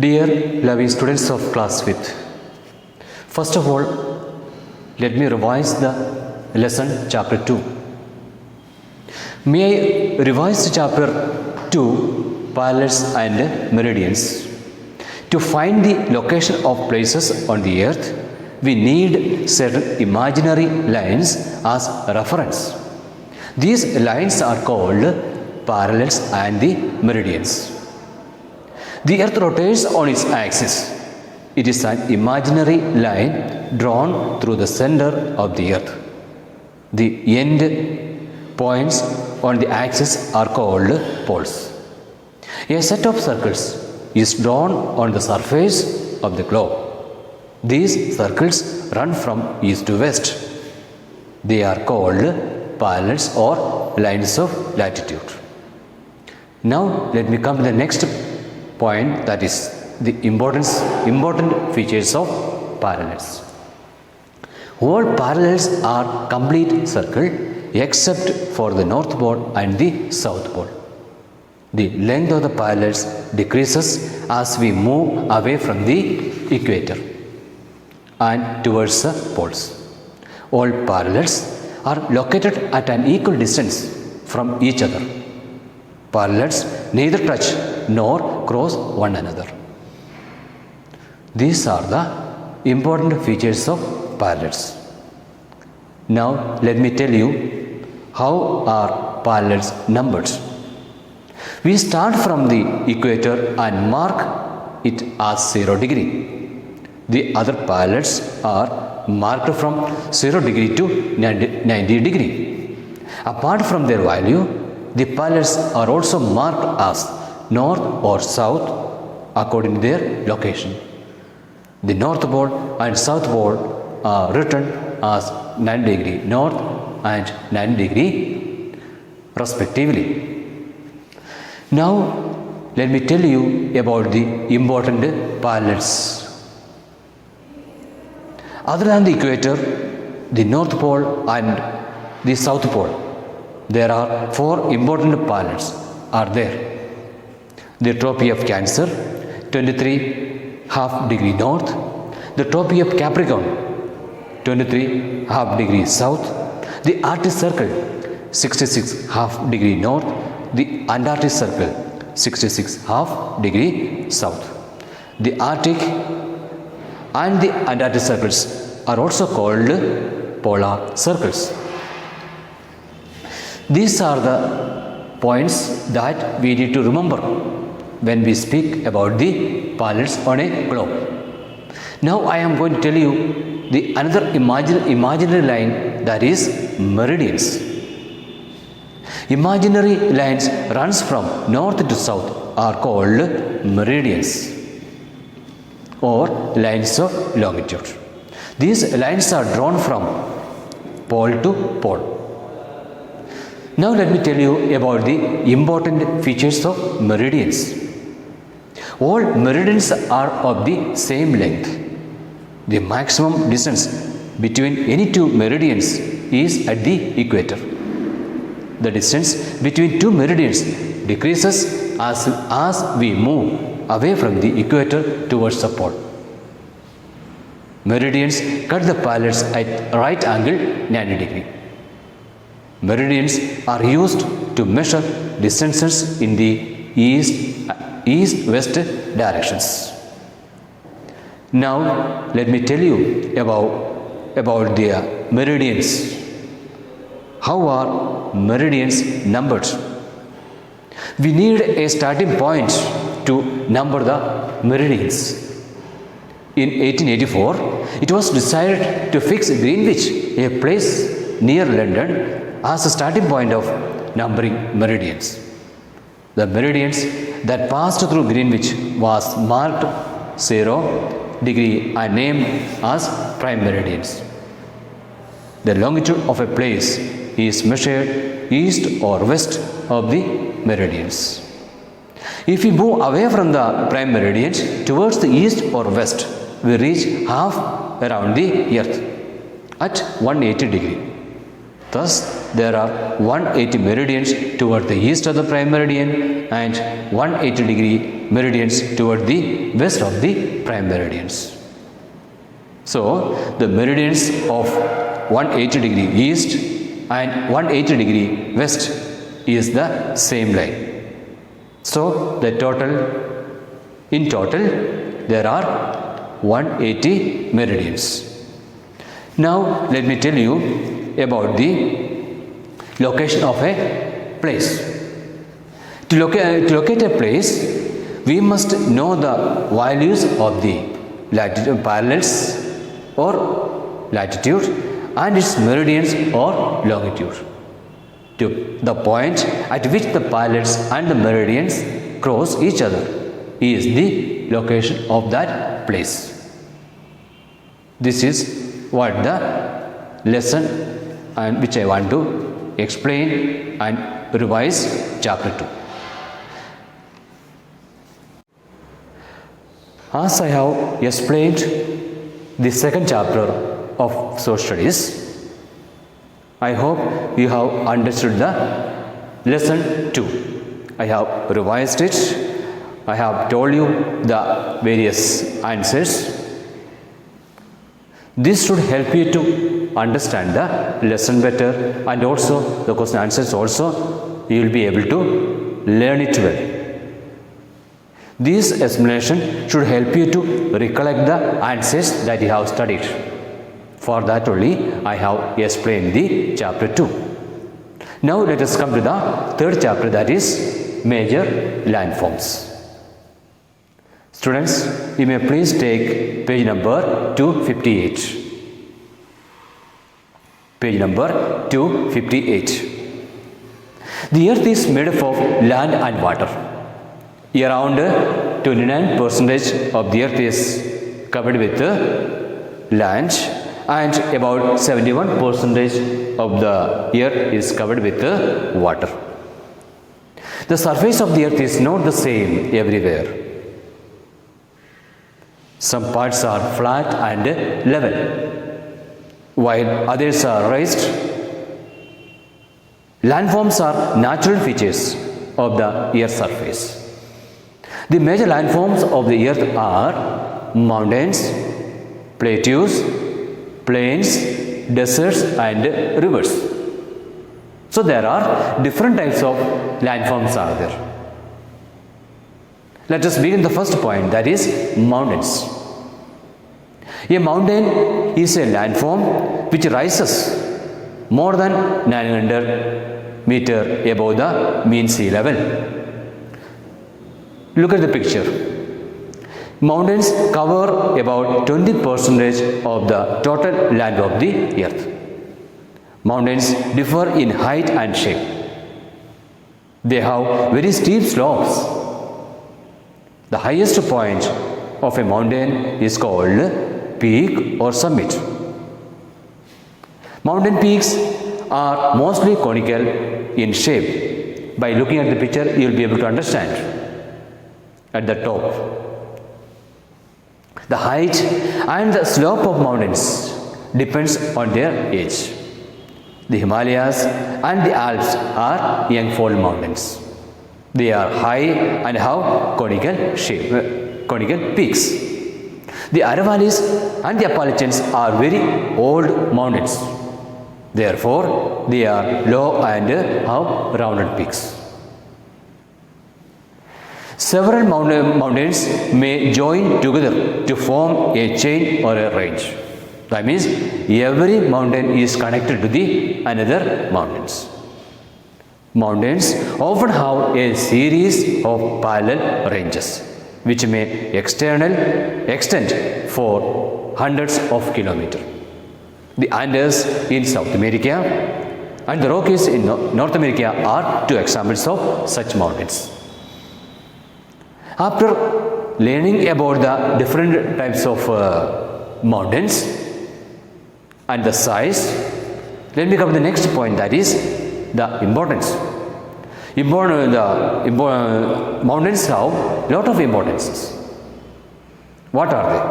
Dear loving students of class fifth, first of all, let me revise the lesson chapter 2. May I revise chapter 2, parallels and meridians. To find the location of places on the earth, we need certain imaginary lines as reference. These lines are called parallels and the meridians. The earth rotates on its axis. It is an imaginary line drawn through the center of the earth. The end points on the axis are called poles. A set of circles is drawn on the surface of the globe. These circles run from east to west. They are called parallels or lines of latitude. Now let me come to the next point, that is the important features of parallels. All parallels are complete circle except for the north pole and the south pole. The length of the parallels decreases as we move away from the equator and towards the poles. All parallels are located at an equal distance from each other. Parallels neither touch nor cross one another. These are the important features of parallels. Now let me tell you how are parallels numbered. We start from the equator and mark it as 0 degree. The other parallels are marked from 0 degree to 90 degree. Apart from their value, the parallels are also marked as north or south according to their location. The north pole and south pole are written as 90 degree north and 90 degree respectively. Now let me tell you about the important parallels. Other than the equator, the north pole and the south pole, there are 4 important parallels are there. The Tropy of Cancer, 23.5 degree north. The Tropy of Capricorn, 23.5 degree south. The Arctic Circle, 66.5 degree north. The Antarctic Circle, 66.5 degree south. The Arctic and the Antarctic circles are also called polar circles. These are the points that we need to remember when we speak about the parallels on a globe. Now I am going to tell you the another imaginary line, that is meridians. Imaginary lines runs from north to south are called meridians or lines of longitude. These lines are drawn from pole to pole. Now let me tell you about the important features of meridians. All meridians are of the same length. The maximum distance between any two meridians is at the equator. The distance between two meridians decreases as we move away from the equator towards the pole. Meridians cut the parallels at right angle 90 degree. Meridians are used to measure distances in the east-west directions. Now let me tell you about the meridians. How are meridians numbered? We need a starting point to number the meridians. In 1884, it was decided to fix Greenwich, a place near London, as a starting point of numbering meridians. The meridians that passed through Greenwich was marked 0 degree and named as prime meridians. The longitude of a place is measured east or west of the meridians. If we move away from the prime meridians towards the east or west, we reach half around the earth at 180 degree. Thus, there are 180 meridians toward the east of the prime meridian and 180 degree meridians toward the west of the prime meridians. So, the meridians of 180 degree east and 180 degree west is the same line. So, in total, there are 180 meridians. Now, let me tell you about the location of a place. To locate a place, we must know the values of the latitude, parallels or latitude, and its meridians or longitude. To the point at which the parallels and the meridians cross each other is the location of that place. This is what the lesson and which I want to explain and revise chapter 2. As I have explained the second chapter of social studies, I hope you have understood the lesson 2. I have revised it. I have told you the various answers. This should help you to understand the lesson better, and also the question answers also you will be able to learn it well. This explanation should help you to recollect the answers that you have studied. For that only I have explained the chapter 2. Now let us come to the third chapter, that is major landforms. Students, you may please take page number 258. Page number 258. The earth is made up of land and water. Around 29% of the earth is covered with land, and about 71% of the earth is covered with water. The surface of the earth is not the same everywhere. Some parts are flat and level, while others are raised. Landforms are natural features of the earth's surface. The major landforms of the earth are mountains, plateaus, plains, deserts and rivers. So there are different types of landforms are there. Let us begin the first point, that is mountains. A mountain is a landform which rises more than 900 meters above the mean sea level. Look at the picture. Mountains cover about 20% of the total land of the earth. Mountains differ in height and shape. They have very steep slopes. The highest point of a mountain is called peak or summit. Mountain peaks are mostly conical in shape. By looking at the picture, you will be able to understand. At the top, the height and the slope of mountains depends on their age. The Himalayas and the Alps are young-fold mountains. They are high and have conical shape, conical peaks. The Aravalis and the Appalachians are very old mountains. Therefore, they are low and have rounded peaks. Several mountains may join together to form a chain or a range. That means every mountain is connected to the another mountains. Mountains often have a series of parallel ranges which may extend for hundreds of kilometers. The Andes in South America and the Rockies in North America are two examples of such mountains. After learning about the different types of mountains and the size, let me come to the next point, that is the importance. Mountains have lot of importances. What are they?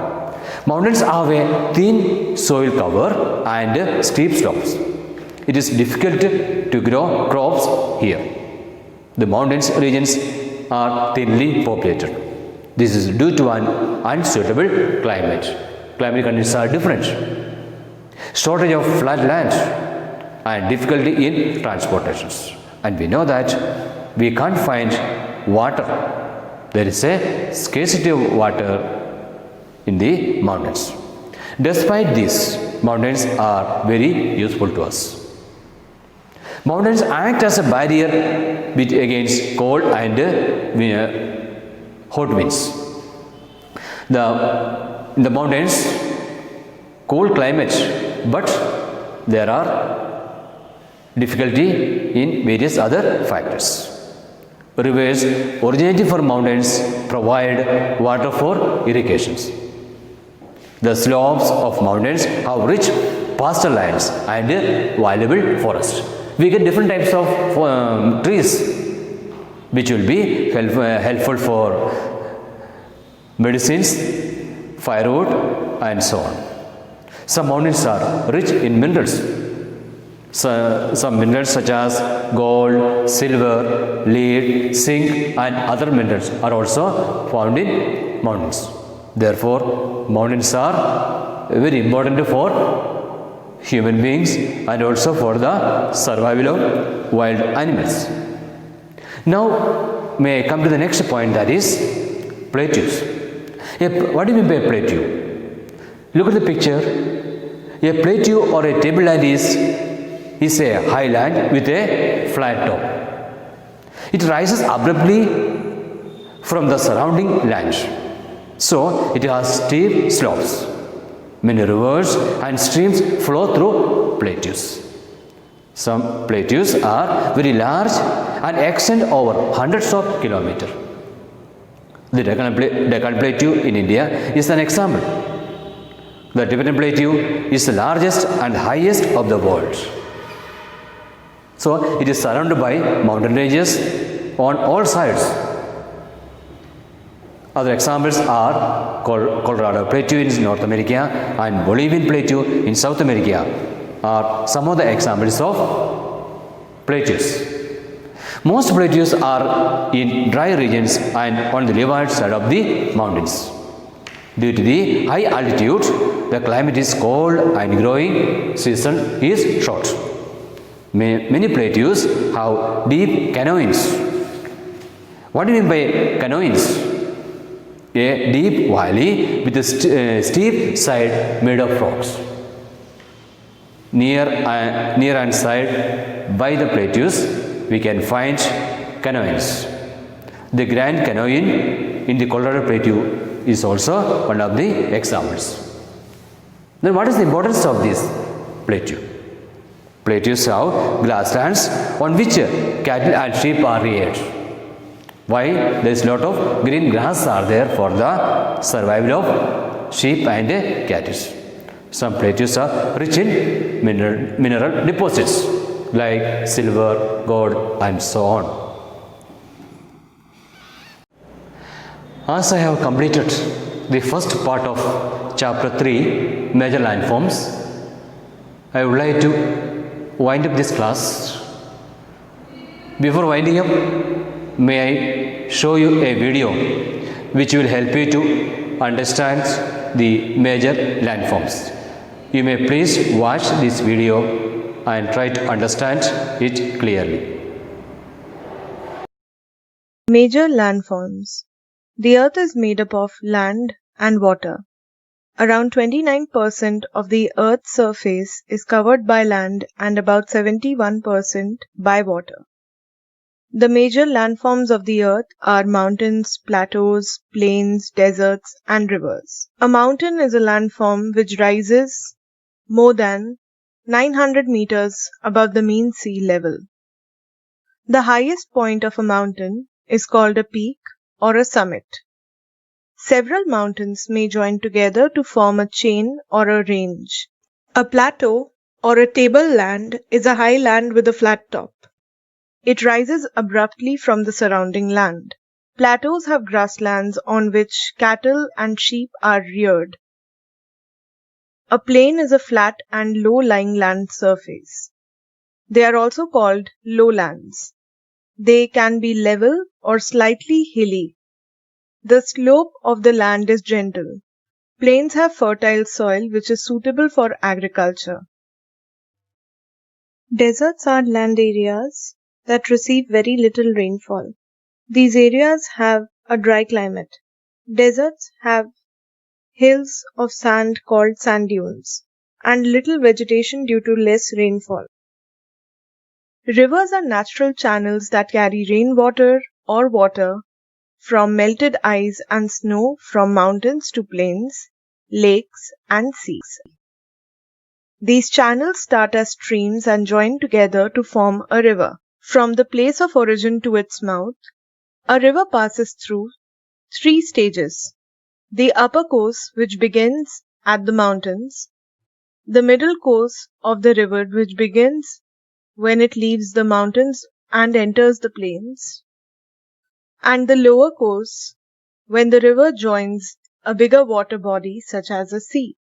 Mountains have a thin soil cover and steep slopes. It is difficult to grow crops here. The mountains regions are thinly populated. This is due to an unsuitable climate. Climate conditions are different. Shortage of flat land and difficulty in transportations. And we know that we can't find water. There is a scarcity of water in the mountains. Despite this, mountains are very useful to us. Mountains act as a barrier against cold and hot winds. In the mountains, cold climate, but there are difficulty in various other factors. Rivers originating from mountains provide water for irrigations. The slopes of mountains have rich pasture lands and valuable forests. We get different types of trees which will be helpful for medicines, firewood and so on. Some mountains are rich in minerals. Some minerals such as gold, silver, lead, zinc and other minerals are also found in mountains. Therefore, mountains are very important for human beings and also for the survival of wild animals. Now, may I come to the next point, that is plateaus. What do you mean by a plateau? Look at the picture. A plateau or a tableland is a highland with a flat top. It rises abruptly from the surrounding land. So, it has steep slopes. Many rivers and streams flow through plateaus. Some plateaus are very large and extend over hundreds of kilometers. The Deccan Plateau in India is an example. The Tibetan Plateau is the largest and highest of the world. So, it is surrounded by mountain ranges on all sides. Other examples are Colorado Plateau in North America and Bolivian Plateau in South America are some of the examples of plateaus. Most plateaus are in dry regions and on the leeward side of the mountains. Due to the high altitude, the climate is cold and growing season is short. Many plateaus have deep canyons. What do you mean by canyons? A deep valley with a steep side made of rocks. Near and side by the plateaus, we can find canyons. The Grand Canyon in the Colorado Plateau is also one of the examples. Then what is the importance of this plateau? Plateaus have grasslands on which cattle and sheep are reared. Why? There is a lot of green grass are there for the survival of sheep and cattle. Some plateaus are rich in mineral deposits like silver, gold and so on. As I have completed the first part of chapter 3, major landforms, I would like to wind up this class. Before winding up, may I show you a video which will help you to understand the major landforms. You may please watch this video and try to understand it clearly. Major landforms. The Earth is made up of land and water. Around 29% of the Earth's surface is covered by land and about 71% by water. The major landforms of the Earth are mountains, plateaus, plains, deserts, and rivers. A mountain is a landform which rises more than 900 meters above the mean sea level. The highest point of a mountain is called a peak or a summit. Several mountains may join together to form a chain or a range. A plateau or a tableland is a high land with a flat top. It rises abruptly from the surrounding land. Plateaus have grasslands on which cattle and sheep are reared. A plain is a flat and low-lying land surface. They are also called lowlands. They can be level or slightly hilly. The slope of the land is gentle. Plains have fertile soil which is suitable for agriculture. Deserts are land areas that receive very little rainfall. These areas have a dry climate. Deserts have hills of sand called sand dunes and little vegetation due to less rainfall. Rivers are natural channels that carry rainwater or water from melted ice and snow from mountains to plains, lakes, and seas. These channels start as streams and join together to form a river. From the place of origin to its mouth, a river passes through three stages: the upper course, which begins at the mountains, the middle course of the river, which begins when it leaves the mountains and enters the plains, and the lower course when the river joins a bigger water body such as a sea.